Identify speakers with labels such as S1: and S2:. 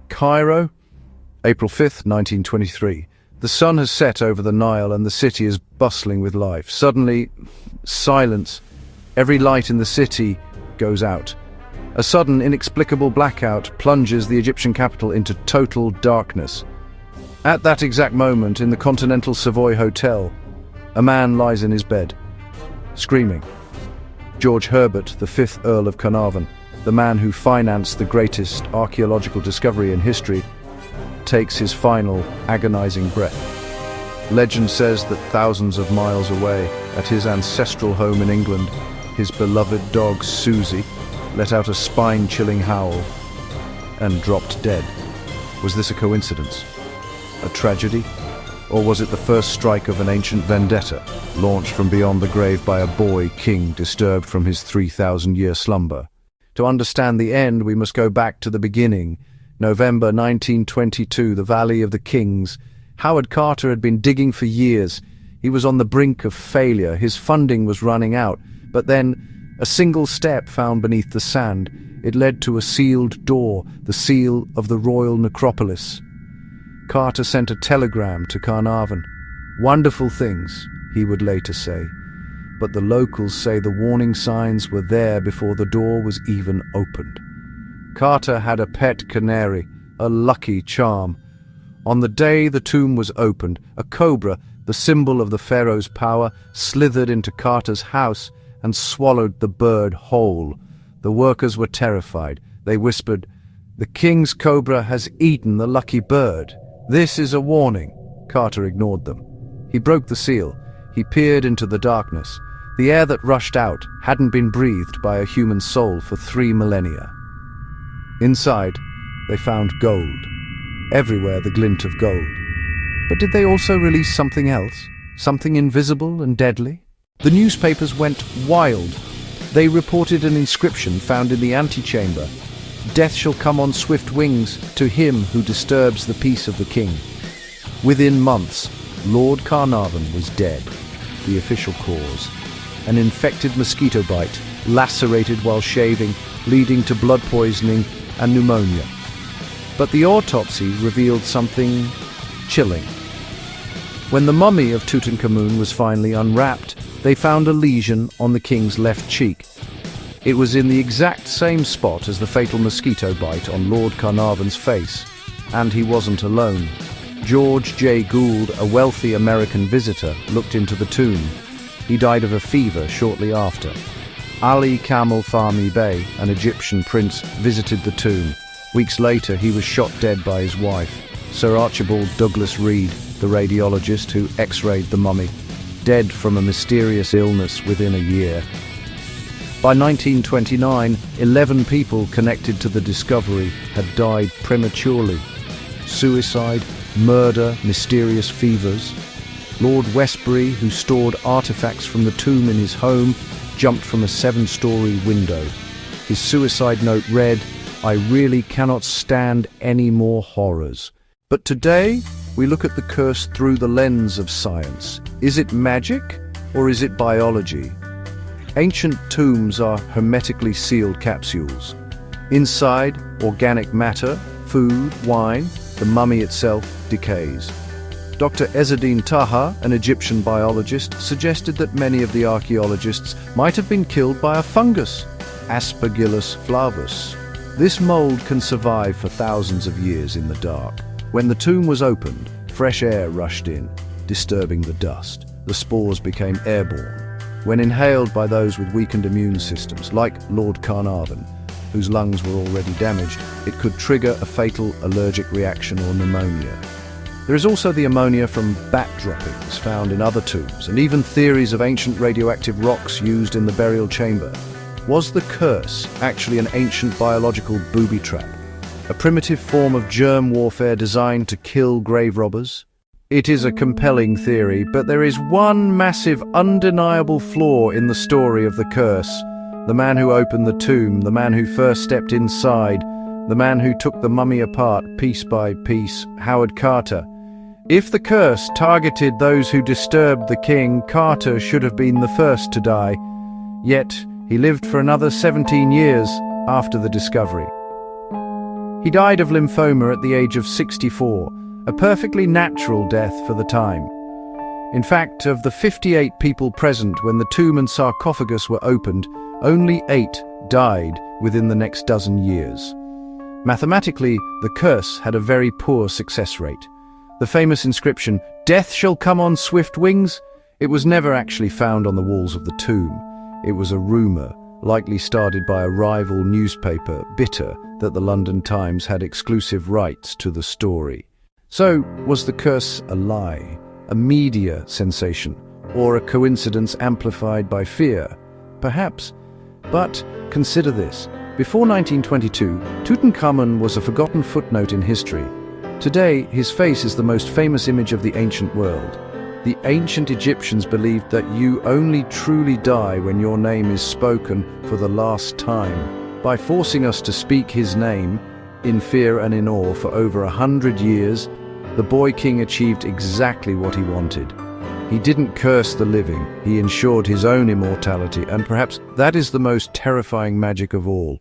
S1: Cairo, April 5th, 1923. The sun has set over the Nile and the city is bustling with life. Suddenly, silence. Every light in the city goes out. A sudden, inexplicable blackout plunges the Egyptian capital into total darkness. At that exact moment, in the Continental Savoy Hotel, a man lies in his bed, screaming. George Herbert, the 5th Earl of Carnarvon, the man who financed the greatest archaeological discovery in history, takes his final, agonizing breath. Legend says that thousands of miles away, at his ancestral home in England, his beloved dog Susie let out a spine-chilling howl and dropped dead. Was this a coincidence? A tragedy? Or was it the first strike of an ancient vendetta, launched from beyond the grave by a boy king disturbed from his 3,000-year slumber? To understand the end, we must go back to the beginning. November 1922, the Valley of the Kings. Howard Carter had been digging for years. He was on the brink of failure. His funding was running out. But then, a single step found beneath the sand. It led to a sealed door, the seal of the royal necropolis. Carter sent a telegram to Carnarvon. Wonderful things, he would later say. But the locals say the warning signs were there before the door was even opened. Carter had a pet canary, a lucky charm. On the day the tomb was opened, a cobra, the symbol of the pharaoh's power, slithered into Carter's house and swallowed the bird whole. The workers were terrified. They whispered, "The king's cobra has eaten the lucky bird. This is a warning." Carter ignored them. He broke the seal. He peered into the darkness. The air that rushed out hadn't been breathed by a human soul for 3 millennia. Inside, they found gold. Everywhere the glint of gold. But did they also release something else? Something invisible and deadly? The newspapers went wild. They reported an inscription found in the antechamber. "Death shall come on swift wings to him who disturbs the peace of the king." Within months, Lord Carnarvon was dead. The official cause: an infected mosquito bite, lacerated while shaving, leading to blood poisoning and pneumonia. But the autopsy revealed something chilling. When the mummy of Tutankhamun was finally unwrapped, they found a lesion on the king's left cheek. It was in the exact same spot as the fatal mosquito bite on Lord Carnarvon's face. And he wasn't alone. George J. Gould, a wealthy American visitor, looked into the tomb. He died of a fever shortly after. Ali Kamel Fahmy Bey, an Egyptian prince, visited the tomb. Weeks later, he was shot dead by his wife. Sir Archibald Douglas Reed, the radiologist who x-rayed the mummy, dead from a mysterious illness within a year. By 1929, 11 people connected to the discovery had died prematurely. Suicide, murder, mysterious fevers. Lord Westbury, who stored artifacts from the tomb in his home, jumped from a 7-story window. His suicide note read, "I really cannot stand any more horrors." But today, we look at the curse through the lens of science. Is it magic or is it biology? Ancient tombs are hermetically sealed capsules. Inside, organic matter, food, wine, the mummy itself decays. Dr. Ezzeddin Taha, an Egyptian biologist, suggested that many of the archaeologists might have been killed by a fungus, Aspergillus flavus. This mold can survive for thousands of years in the dark. When the tomb was opened, fresh air rushed in, disturbing the dust. The spores became airborne. When inhaled by those with weakened immune systems, like Lord Carnarvon, whose lungs were already damaged, it could trigger a fatal allergic reaction or pneumonia. There is also the ammonia from bat droppings found in other tombs, and even theories of ancient radioactive rocks used in the burial chamber. Was the curse actually an ancient biological booby trap? A primitive form of germ warfare designed to kill grave robbers? It is a compelling theory, but there is one massive, undeniable flaw in the story of the curse. The man who opened the tomb, the man who first stepped inside, the man who took the mummy apart piece by piece, Howard Carter. If the curse targeted those who disturbed the king, Carter should have been the first to die. Yet, he lived for another 17 years after the discovery. He died of lymphoma at the age of 64, a perfectly natural death for the time. In fact, of the 58 people present when the tomb and sarcophagus were opened, only 8 died within the next dozen years. Mathematically, the curse had a very poor success rate. The famous inscription, "Death shall come on swift wings," it was never actually found on the walls of the tomb. It was a rumor, likely started by a rival newspaper, bitter that the London Times had exclusive rights to the story. So, was the curse a lie, a media sensation, or a coincidence amplified by fear? Perhaps. But consider this. Before 1922, Tutankhamun was a forgotten footnote in history. Today, his face is the most famous image of the ancient world. The ancient Egyptians believed that you only truly die when your name is spoken for the last time. By forcing us to speak his name, in fear and in awe for over 100 years, the boy king achieved exactly what he wanted. He didn't curse the living, he ensured his own immortality, and perhaps that is the most terrifying magic of all.